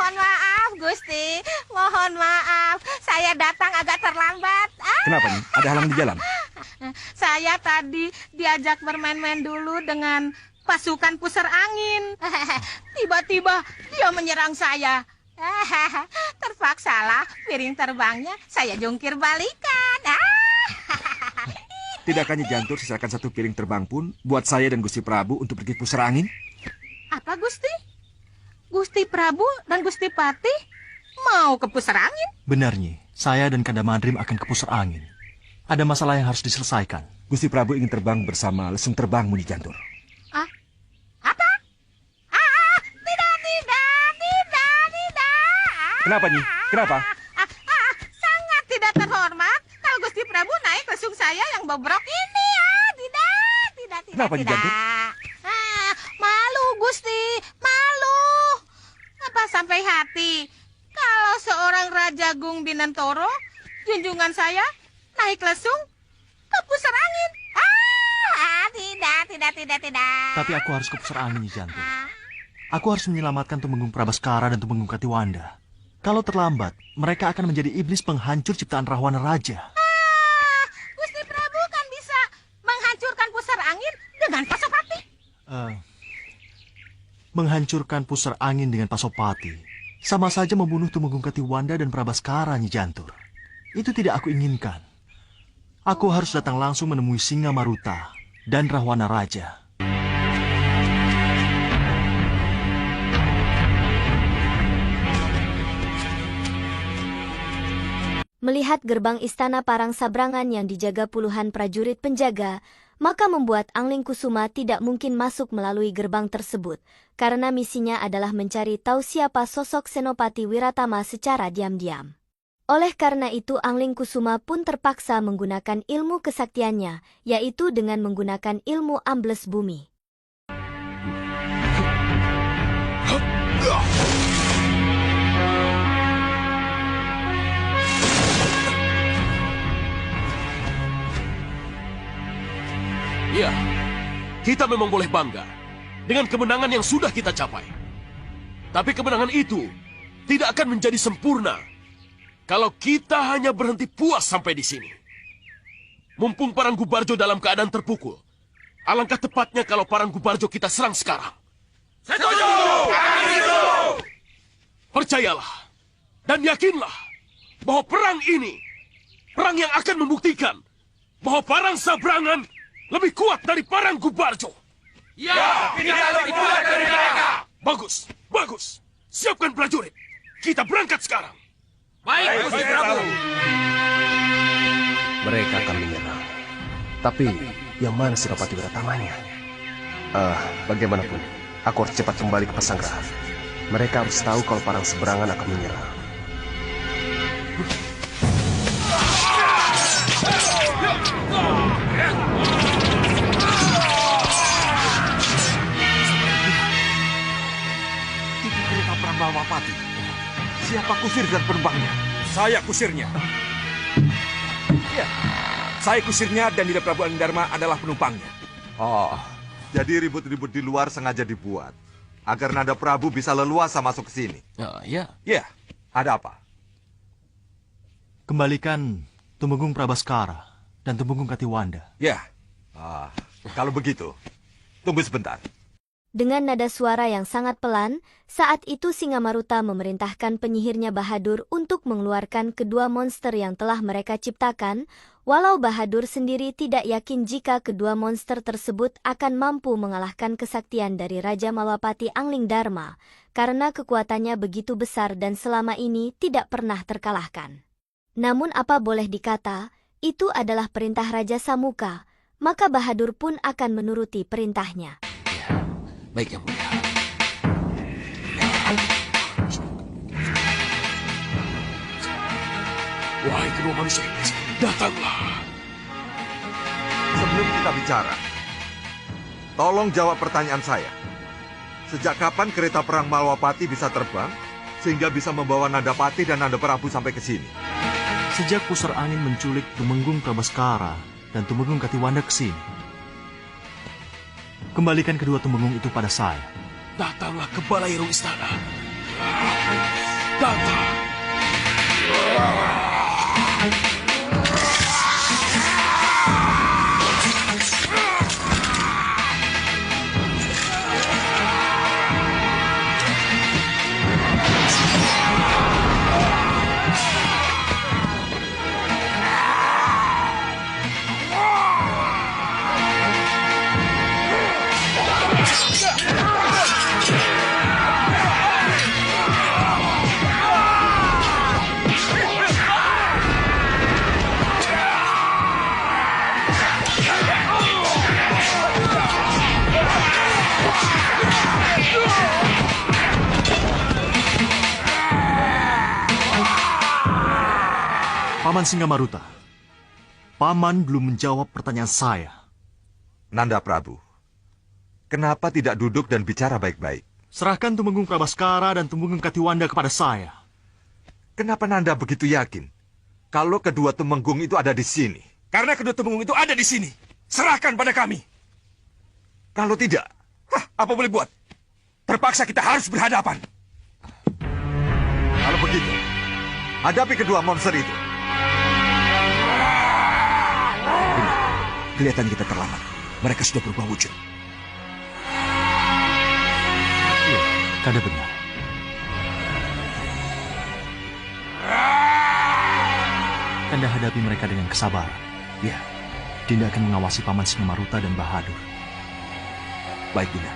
Mohon maaf, Gusti. Mohon maaf. Saya datang agak terlambat. Kenapa nih? Ada halang di jalan? Saya tadi diajak bermain-main dulu dengan pasukan pusar angin. Tiba-tiba dia menyerang saya. Terpaksalah piring terbangnya saya jungkir balikan. Tidakkah Nyi Jantur sisakan satu piring terbang pun buat saya dan Gusti Prabu untuk pergi pusar angin? Apa, Gusti? Gusti Prabu dan Gusti Patih mau ke pusar angin? Benar, Nyi. Saya dan Kanda Mandrim akan ke pusar angin. Ada masalah yang harus diselesaikan. Gusti Prabu ingin terbang bersama lesung terbang Nyi Jantur. Apa? Tidak. Kenapa, Nyi? Kenapa? Sangat tidak terhormat kalau Gusti Prabu naik lesung saya yang bobrok ini. Tidak. Kenapa, Nyi Jantur? Malu, Gusti. Malu. Apa sampai hati kalau seorang Raja Gung Binantoro, junjungan saya, naik lesung ke pusar angin? Tidak. Tapi aku harus ke pusar angin, Nyi Jantur. Aku harus menyelamatkan Tumenggung Prabaskara dan Tumenggung Katiwanda. Kalau terlambat, mereka akan menjadi iblis penghancur ciptaan Rahwana Raja. Gusti Prabu kan bisa menghancurkan pusar angin dengan Pasopati. Menghancurkan pusar angin dengan Pasopati sama saja membunuh Tumenggung Katiwanda dan Prabaskara, Nyi Jantur. Itu tidak aku inginkan. Aku harus datang langsung menemui Singa Maruta dan Rahwana Raja. Melihat gerbang istana Parang Sabrangan yang dijaga puluhan prajurit penjaga, maka membuat Angling Kusuma tidak mungkin masuk melalui gerbang tersebut, karena misinya adalah mencari tahu siapa sosok Senopati Wiratama secara diam-diam. Oleh karena itu Angling Kusuma pun terpaksa menggunakan ilmu kesaktiannya, yaitu dengan menggunakan ilmu ambles bumi. Ya, kita memang boleh bangga dengan kemenangan yang sudah kita capai. Tapi kemenangan itu tidak akan menjadi sempurna kalau kita hanya berhenti puas sampai di sini. Mumpung Paranggubarjo dalam keadaan terpukul, alangkah tepatnya kalau Paranggubarjo kita serang sekarang. Setuju! Percayalah dan yakinlah bahwa perang ini, perang yang akan membuktikan bahwa Parang Sabrangan lebih kuat dari Paranggubarjo. Ya, kita lebih kuat dari mereka. Bagus. Siapkan prajurit. Kita berangkat sekarang. Baik, Gusti Prabu. Mereka akan menyerang. Tapi, yang mana Senopati Wiratamanya? Bagaimanapun, aku harus cepat kembali ke Pasanggrahan. Mereka harus tahu kalau Parang Sabrangan akan menyerang. Malwapati. Siapa kusir dan penumpangnya? Saya kusirnya. Ya, saya kusirnya dan Nida Prabu Anindharma adalah penumpangnya. Oh, jadi ribut-ribut di luar sengaja dibuat agar Nada Prabu bisa leluasa masuk ke sini. Ya. Ya, Ada apa? Kembalikan Tumenggung Prabaskara dan Tumenggung Katiwanda. ya. Kalau begitu, tunggu sebentar. Dengan nada suara yang sangat pelan, saat itu Singa Maruta memerintahkan penyihirnya Bahadur untuk mengeluarkan kedua monster yang telah mereka ciptakan, walau Bahadur sendiri tidak yakin jika kedua monster tersebut akan mampu mengalahkan kesaktian dari Raja Malwapati Angling Dharma, karena kekuatannya begitu besar dan selama ini tidak pernah terkalahkan. Namun apa boleh dikata, itu adalah perintah Raja Samuka, maka Bahadur pun akan menuruti perintahnya. Baik, Yang Mulia. Wahai kedua manusia iblis, datanglah. Sebelum kita bicara, tolong jawab pertanyaan saya. Sejak kapan kereta perang Malwapati bisa terbang sehingga bisa membawa Nandapati dan Nanda Prabu sampai ke sini? Sejak pusar angin menculik Tumenggung Prabaskara dan Tumenggung Katiwanda ke sini. Kembalikan kedua Tumenggung itu pada saya. Datanglah ke balairung istana. Paman Singamaruta, Paman belum menjawab pertanyaan saya. Nanda Prabu, kenapa tidak duduk dan bicara baik-baik? Serahkan Tumenggung Prabaskara dan Tumenggung Katiwanda kepada saya. Kenapa Nanda begitu yakin kalau kedua Tumenggung itu ada di sini? Karena kedua Tumenggung itu ada di sini. Serahkan pada kami. Kalau tidak, Apa boleh buat? Terpaksa kita harus berhadapan. kalau begitu, hadapi kedua monster itu. Kelihatan kita terlambat. Mereka sudah berubah wujud. Kanda benar. Kanda hadapi mereka dengan kesabaran. Ya, Dinda akan mengawasi Paman Singamaruta dan Bahadur. baik Dinda.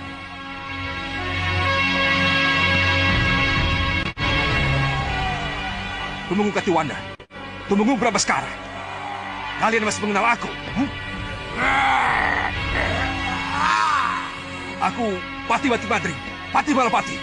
Tumenggung Katiwanda, Tumenggung Prabaskara. Kalian masih mengenal aku? Aku Pati-Wati Madri, Pati Malapati.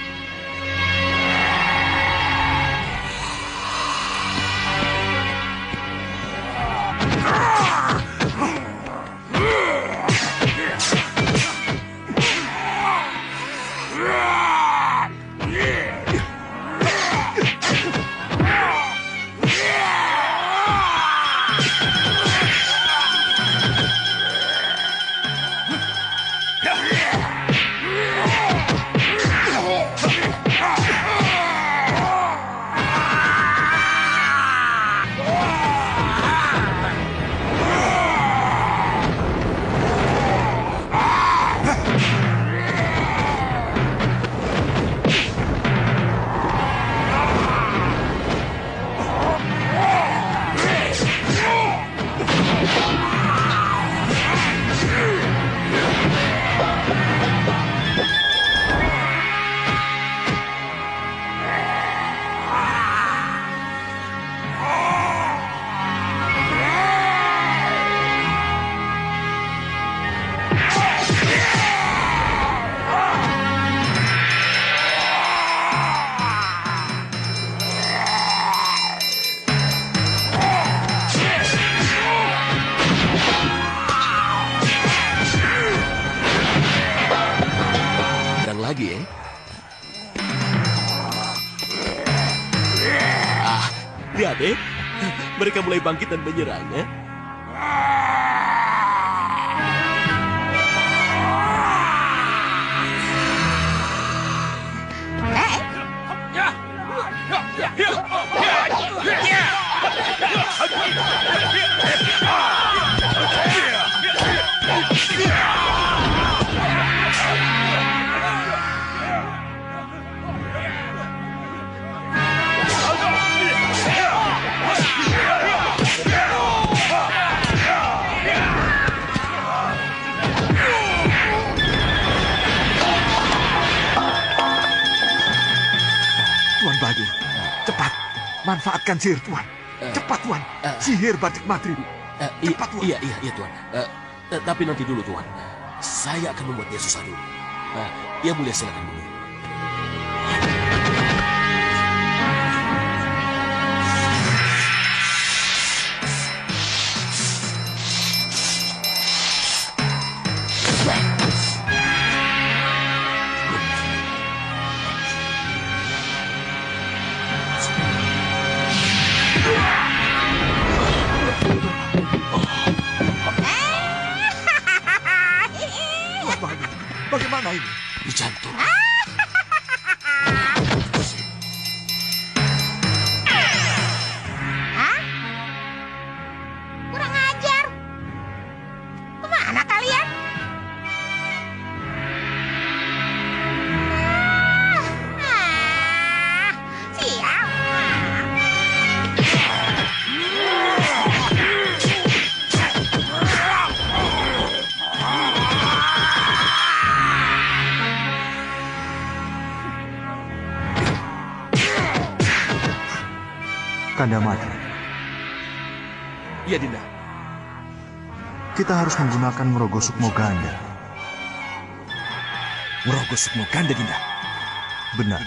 Lagi ya? Lihat mereka mulai bangkit dan menyerang ya. Tuan Badur, cepat. Manfaatkan sihir Tuan. Cepat Tuan. Sihir Batik Madri. Cepat Tuan. Iya Tuan. Tapi nanti dulu Tuan. Saya akan membuat dia susah dulu. Ya mulia silakan dulu. Tuan Badur, bagaimana ini? Di jantung. Kurang ajar. Kemana kalian? Sial. Kanda Madri, Iya Dinda. kita harus menggunakan Merogo Sukmo Ganda. Merogo Sukmo Ganda Dinda. Benar,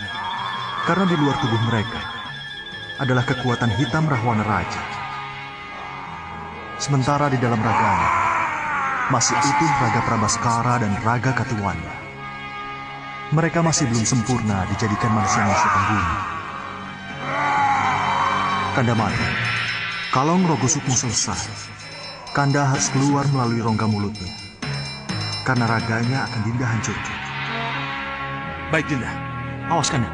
karena di luar tubuh mereka adalah kekuatan hitam Rahwana Raja Sementara di dalam raganya masih utuh raga Prabaskara dan raga Katiwanda. Mereka masih belum sempurna dijadikan manusia-manusia penghuni. Kanda Mati, kalau ngerogoh sukmo selesai, Kanda harus keluar melalui rongga mulutnya. Karena raganya akan Dinda hancurkan. Baik, Dinda. Awas, Kanda.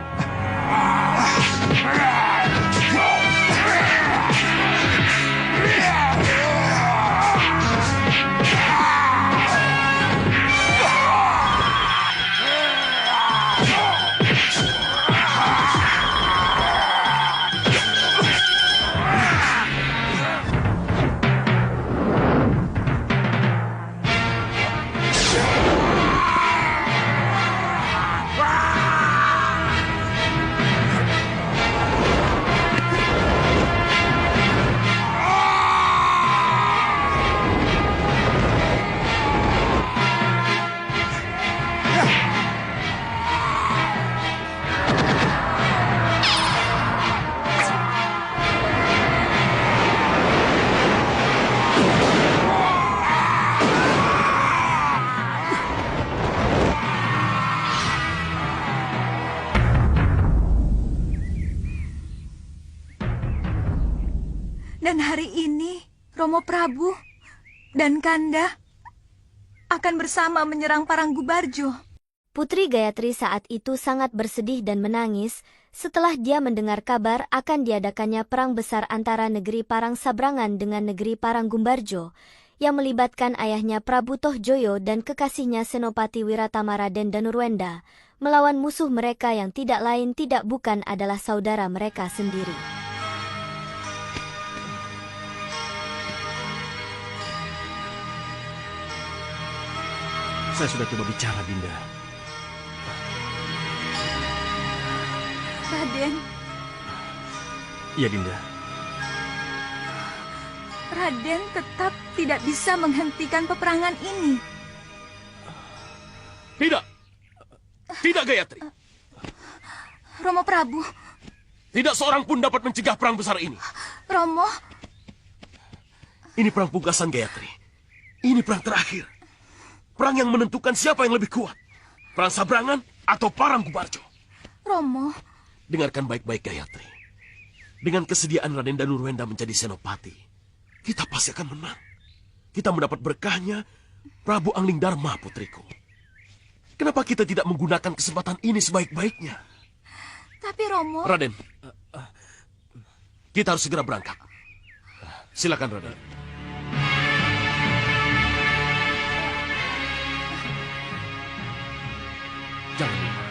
Dan hari ini, Romo Prabu dan Kanda akan bersama menyerang Paranggubarjo. Putri Gayatri saat itu sangat bersedih dan menangis setelah dia mendengar kabar akan diadakannya perang besar antara negeri Parang Sabrangan dengan negeri Paranggubarjo yang melibatkan ayahnya Prabu Tohjoyo dan kekasihnya Senopati Wiratamara dan Danurwenda melawan musuh mereka yang tidak lain tidak bukan adalah saudara mereka sendiri. Saya sudah coba bicara, Dinda. Raden, Iya, Dinda. Raden tetap tidak bisa menghentikan peperangan ini. Tidak. Tidak, Gayatri. Romo Prabu, Tidak seorang pun dapat mencegah perang besar ini. Romo, Ini perang pungkasan, Gayatri. Ini perang terakhir. Perang yang menentukan siapa yang lebih kuat. Perang Sabrangan atau Paranggubarjo. Romo, Dengarkan baik-baik, Gayatri. Dengan kesediaan Raden Danurwenda menjadi senopati, kita pasti akan menang. Kita mendapat berkahnya Prabu Angling Dharma, putriku. Kenapa kita tidak menggunakan kesempatan ini sebaik-baiknya? tapi Romo... Raden, kita harus segera berangkat. Silakan, Raden. Jangan lupa,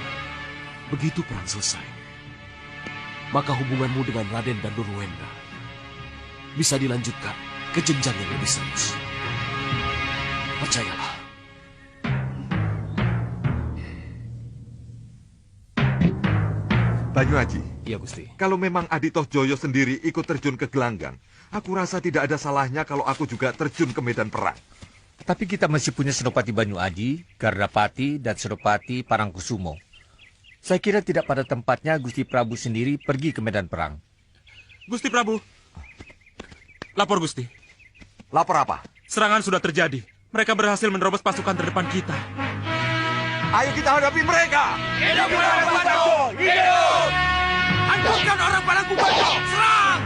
begitu perang selesai, maka hubunganmu dengan Raden Danurwenda bisa dilanjutkan ke jenjang yang lebih serius. Percayalah. Banyu Aji, Iya, Gusti. kalau memang Adi Tohjoyo sendiri ikut terjun ke gelanggang, aku rasa tidak ada salahnya kalau aku juga terjun ke medan perang. Tapi kita masih punya Senopati Banyu Aji, Gardapati, dan Senopati Parangkusumo. Saya kira tidak pada tempatnya Gusti Prabu sendiri pergi ke medan perang. Gusti Prabu. Lapor, Gusti. Lapor apa? Serangan sudah terjadi. Mereka berhasil menerobos pasukan terdepan kita. Ayo kita hadapi mereka! Hidup Paranggubarjo! Hidup! Hancurkan orang Paranggubarjo! Serang!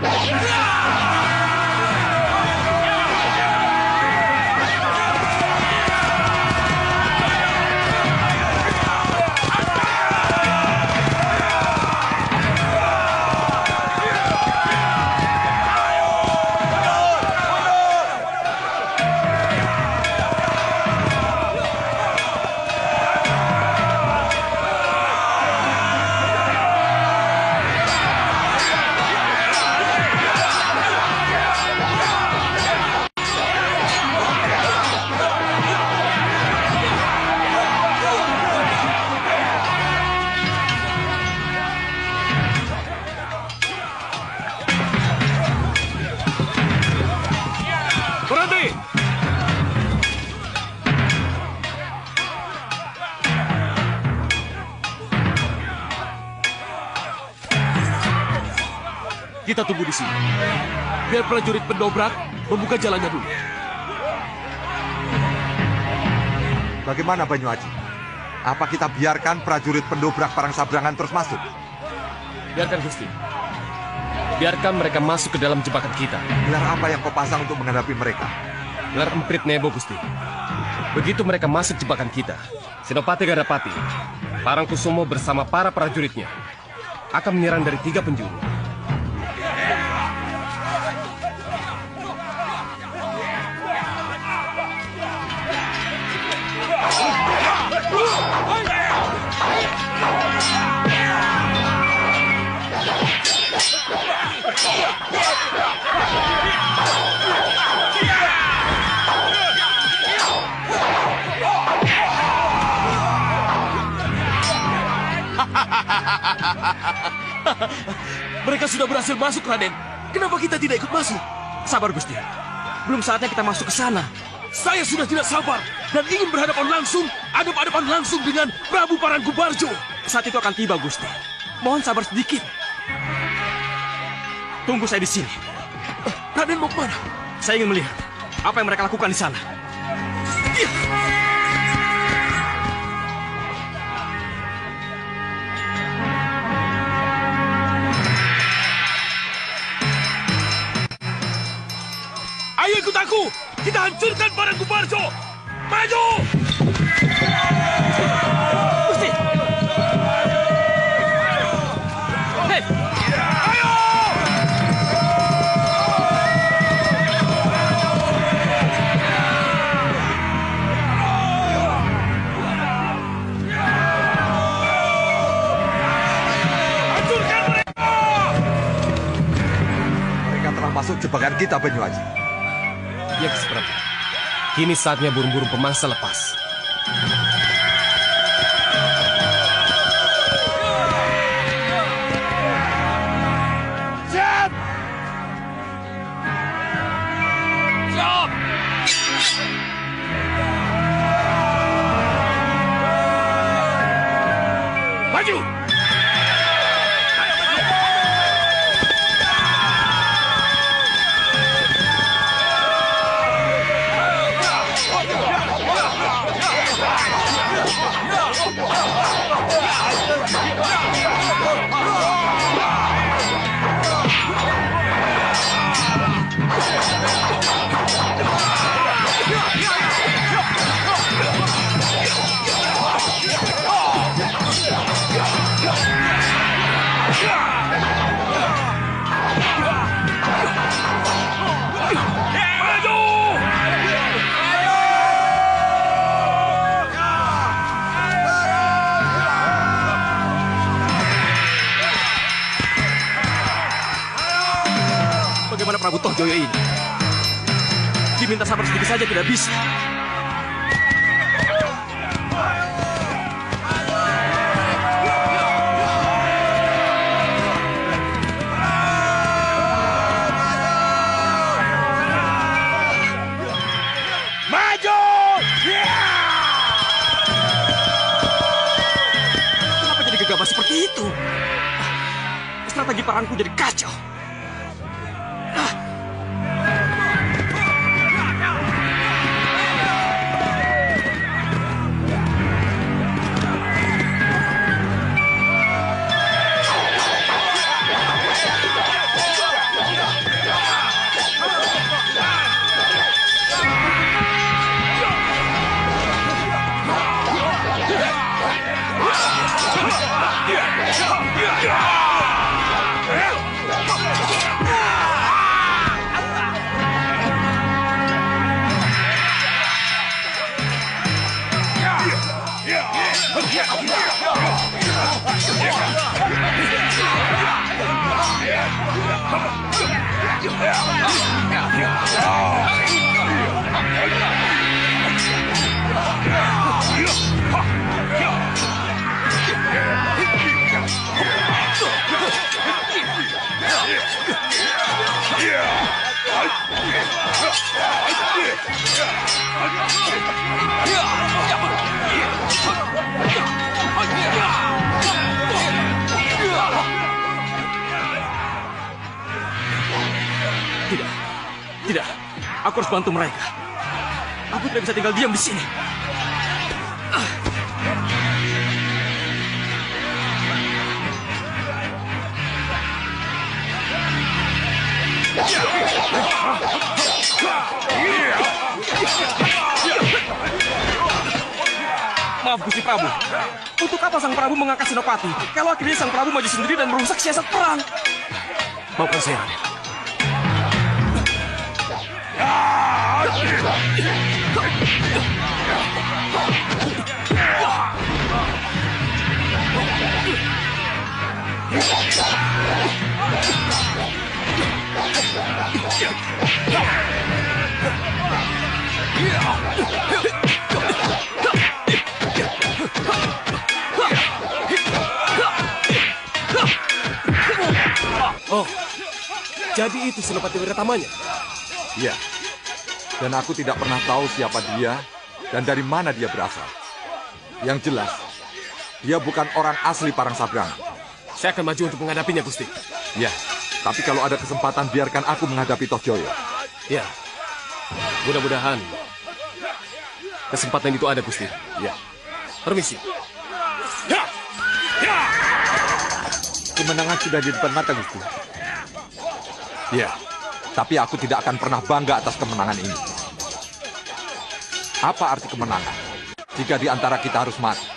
Berhenti! Kita tunggu di sini. Biar prajurit pendobrak membuka jalannya dulu. Bagaimana Banyu Aji? Apa kita biarkan prajurit pendobrak parang sabrangan terus masuk? Biarkan Gusti. Biarkan mereka masuk ke dalam jebakan kita. Gelar apa yang kau pasang untuk menghadapi mereka? Gelar Emprit Nebo, Gusti. Begitu mereka masuk jebakan kita, Senopati Gadapati, Parangkusumo bersama para prajuritnya akan menyerang dari 3 penjuru. Mereka sudah berhasil masuk, Raden. Kenapa kita tidak ikut masuk? Sabar, Gusti. Belum saatnya kita masuk ke sana. Saya sudah tidak sabar dan ingin berhadapan langsung, adep-adepan langsung dengan Prabu Parangkubarjo. Saat itu akan tiba, Gusti. Mohon sabar sedikit. Tunggu saya di sini. Raden mau kemana? Saya ingin melihat apa yang mereka lakukan di sana. Ayo ikut aku! Kita hancurkan Parangkubarjo! Maju! Gusti! Hei! Ayo! Hancurkan mereka! Mereka telah masuk jebakan kita, Banyu Aji. Ya, Gusti Prabu. Kini saatnya burung-burung pemangsa lepas. Siap! Siap! Maju! Bagaimana Prabu Tohjoyo ini? Diminta sabar sedikit saja tidak bisa. Maju! Kenapa jadi gegabah seperti itu? Strategi perangku jadi kacau. Tidak. Aku harus bantu mereka. Aku tidak bisa tinggal diam di sini. Maaf Gusti Prabu. Untuk apa Sang Prabu mengangkat Senopati? Kalau akhirnya Sang Prabu maju sendiri dan merusak siasat perang. Maafkan saya. Oh, jadi itu Senopati Wiratamanya? Iya. Dan aku tidak pernah tahu siapa dia dan dari mana dia berasal. Yang jelas, dia bukan orang asli Parangsabrang. Saya akan maju untuk menghadapinya, Gusti. Ya, tapi kalau ada kesempatan biarkan aku menghadapi Tosjoyo. Ya, mudah-mudahan kesempatan itu ada, Gusti. Ya. Permisi. Kemenangan sudah di depan mata, Gusti. Ya, tapi aku tidak akan pernah bangga atas kemenangan ini. Apa arti kemenangan jika di antara kita harus mati?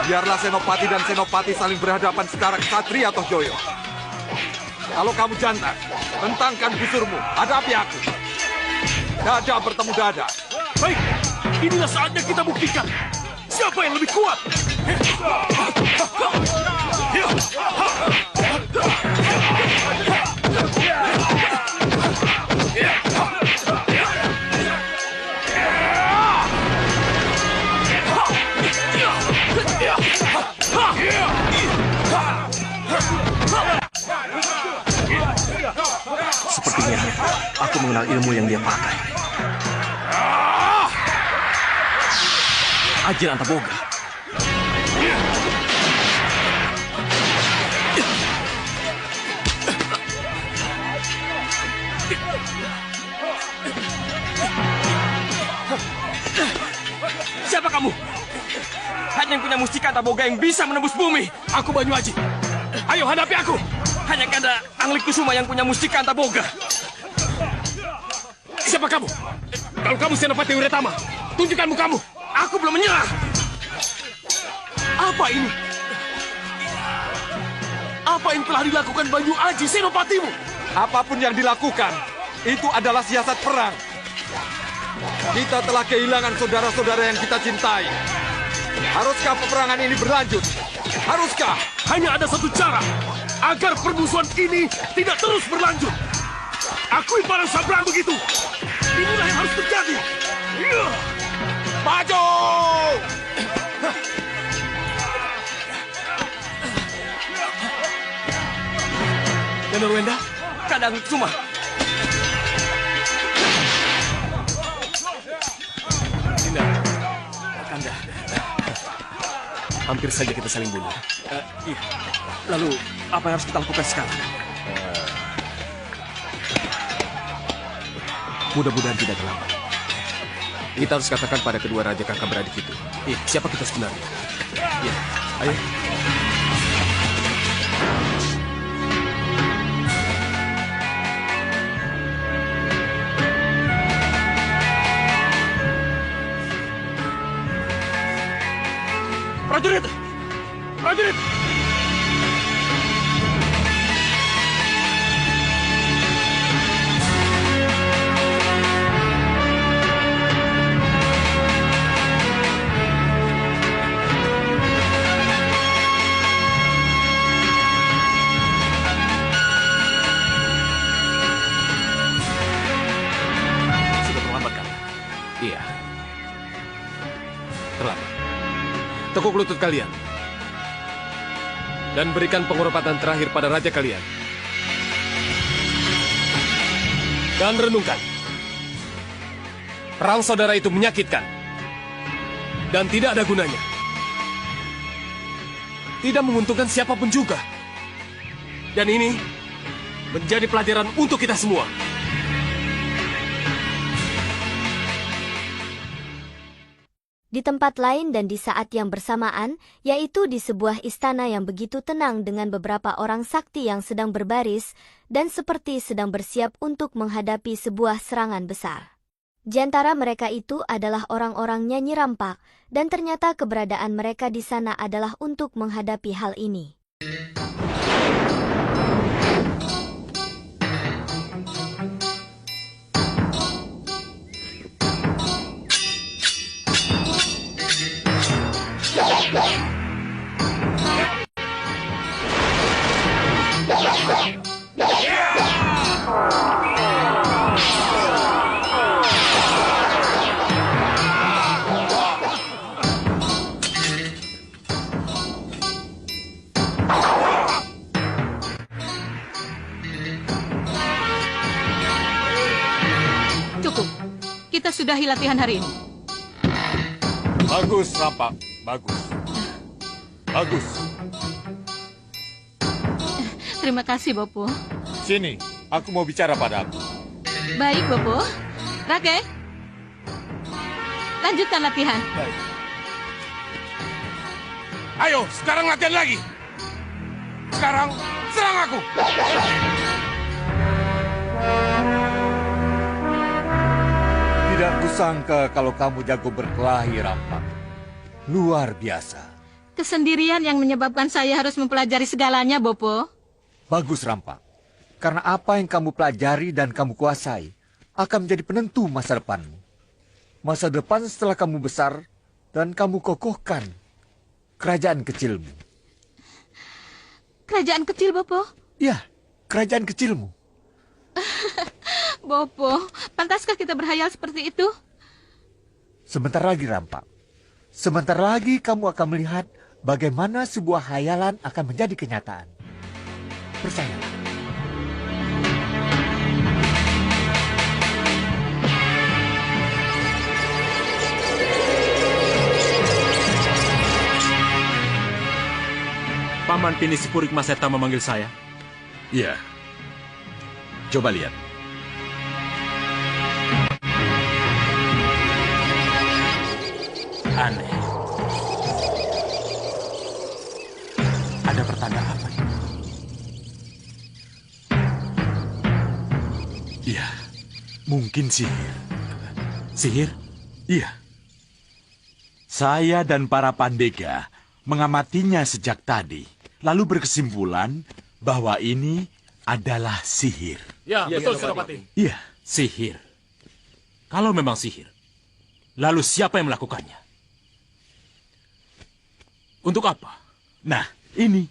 Biarlah Senopati dan Senopati saling berhadapan secara kesatria, Tosjoyo. Kalau kamu jantan, bentangkan busurmu, hadapi aku. Dada bertemu dada. Baik, inilah saatnya kita buktikan siapa yang lebih kuat. Sepertinya aku mengenal ilmu yang dia pakai. Ajin Antaboga. Siapa kamu? Hanya yang punya mustika Antaboga yang bisa menembus bumi. Aku Banyu Aji. Ayo hadapi aku. Hanya ada Anglik Kusuma yang punya mustika Antaboga. Siapa kamu? Kalau kamu Senopati Wiratama, tunjukkan mukamu. Aku belum menyerah. Apa ini? Apa yang telah dilakukan Banyu Aji, Senopatimu? Apapun yang dilakukan, itu adalah siasat perang. Kita telah kehilangan saudara-saudara yang kita cintai. Haruskah peperangan ini berlanjut? Haruskah? Hanya ada satu cara agar permusuhan ini tidak terus berlanjut. Akui Parangsabrang begitu. Inilah yang harus terjadi. Maju! Danarwenda, Kadang Kusuma. Dinda, Kanda. Hampir saja kita saling bunuh. Iya. Lalu, apa yang harus kita lakukan sekarang? Mudah-mudahan tidak terlambat. Kita harus katakan pada kedua raja kakak beradik itu. Iya, siapa kita sebenarnya? Iya, ayo. Prajurit, Prajurit! Iya. Terlambat. Tekuk lutut kalian. Dan berikan penghormatan terakhir pada raja kalian. Dan renungkan. Perang saudara itu menyakitkan. Dan tidak ada gunanya. Tidak menguntungkan siapapun juga. Dan ini menjadi pelajaran untuk kita semua. Di tempat lain dan di saat yang bersamaan, yaitu di sebuah istana yang begitu tenang dengan beberapa orang sakti yang sedang berbaris dan seperti sedang bersiap untuk menghadapi sebuah serangan besar. Di antara mereka itu adalah orang-orang nyanyi rampak, dan ternyata keberadaan mereka di sana adalah untuk menghadapi hal ini. Cukup. Kita sudahi latihan hari ini. Bagus, Rampak. Bagus. Bagus. Terima kasih, Bopo. Sini, aku mau bicara padamu. Baik, Bopo. Rake, lanjutkan latihan. Baik. Ayo, sekarang latihan lagi. Sekarang, serang aku. Tidak kusangka kalau kamu jago berkelahi, Rampak. Luar biasa. Kesendirian yang menyebabkan saya harus mempelajari segalanya, Bopo. Bagus, Rampak. Karena apa yang kamu pelajari dan kamu kuasai akan menjadi penentu masa depanmu. Masa depan setelah kamu besar dan kamu kokohkan kerajaan kecilmu. Kerajaan kecil, Bopo? Ya, kerajaan kecilmu. Bopo, pantaskah kita berhayal seperti itu? Sebentar lagi, Rampak. Sebentar lagi kamu akan melihat bagaimana sebuah hayalan akan menjadi kenyataan. Percayalah. Paman Pinisipurik Maseta memanggil saya. Iya. Coba lihat. Aneh. Ada pertanda apa ini? Iya, mungkin sihir. Sihir? Iya. Saya dan para pandega mengamatinya sejak tadi, lalu berkesimpulan bahwa ini adalah sihir. Ya, betul, Senopati. Iya. Sihir. Kalau memang sihir, lalu siapa yang melakukannya? Untuk apa? Nah, ini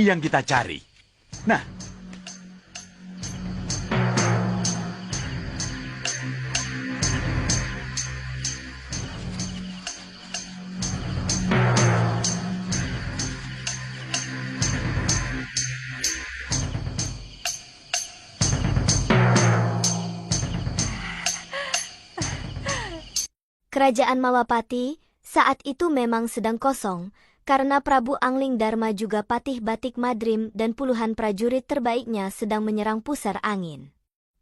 yang kita cari. Nah, Kerajaan Mawapati saat itu memang sedang kosong, karena Prabu Angling Dharma juga Patih Batik Madrim dan puluhan prajurit terbaiknya sedang menyerang pusar angin.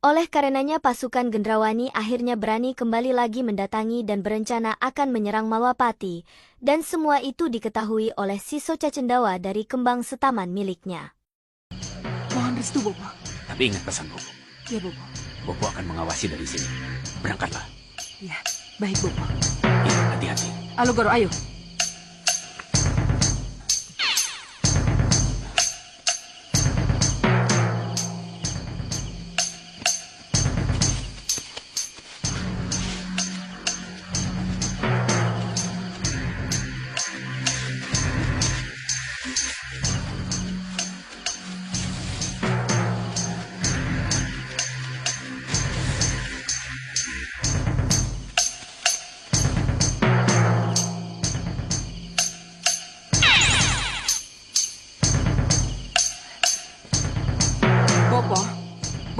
Oleh karenanya pasukan Gendrawani akhirnya berani kembali lagi mendatangi dan berencana akan menyerang Mawapati, dan semua itu diketahui oleh Siso Cacendawa dari kembang setaman miliknya. Mohon restu, Bopo. Tapi ingat pesan Bopo. Ya, Bopo. Bopo akan mengawasi dari sini. Berangkatlah. Ya, baik, Bopo. Iya, hati-hati. Alugoro, ayo.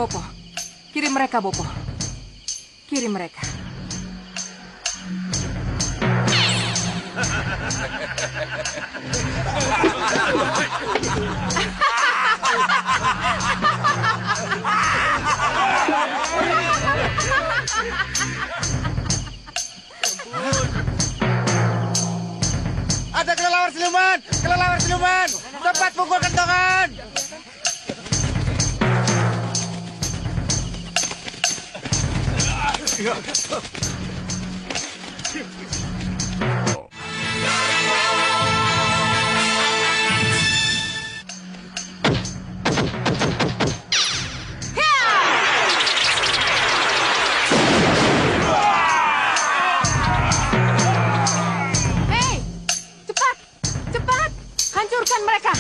Bopo, kirim mereka, Bopo. Kirim mereka. Ada kelelawar siluman! Kelelawar siluman! Cepat pukul kentongan! Hei, cepat, cepat, hancurkan mereka.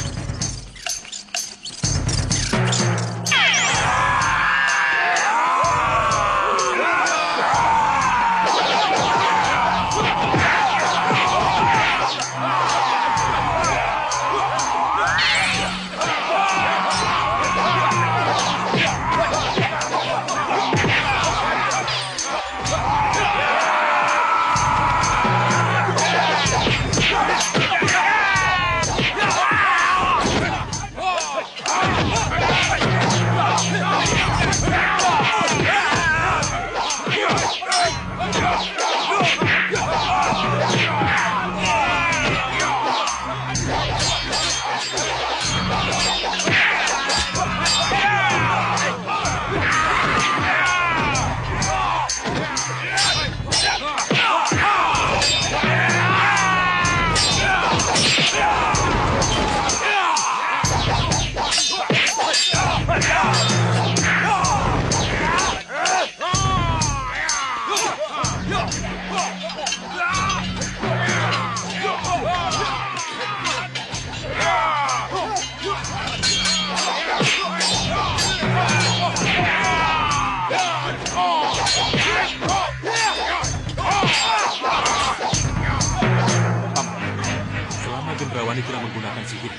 Selama Gendrawani tidak menggunakan sihir,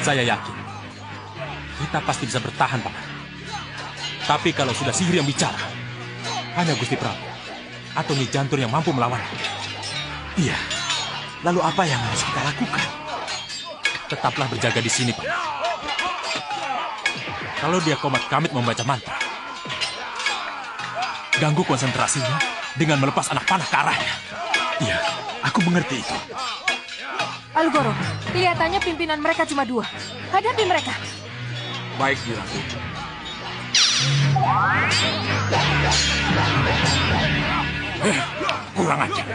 saya yakin kita pasti bisa bertahan, Paman. Tapi kalau sudah sihir yang bicara, hanya Gusti Prabu atau Nyi Jantur yang mampu melawannya. Iya. Lalu apa yang harus kita lakukan? Tetaplah berjaga di sini, Paman. Kalau dia komat kamit membaca mantra, ganggu konsentrasinya dengan melepas anak panah ke arahnya. Iya, aku mengerti itu. Alugoro, kelihatannya pimpinan mereka cuma 2. Hadapi mereka. Baik, Ratu. Kurang ajar.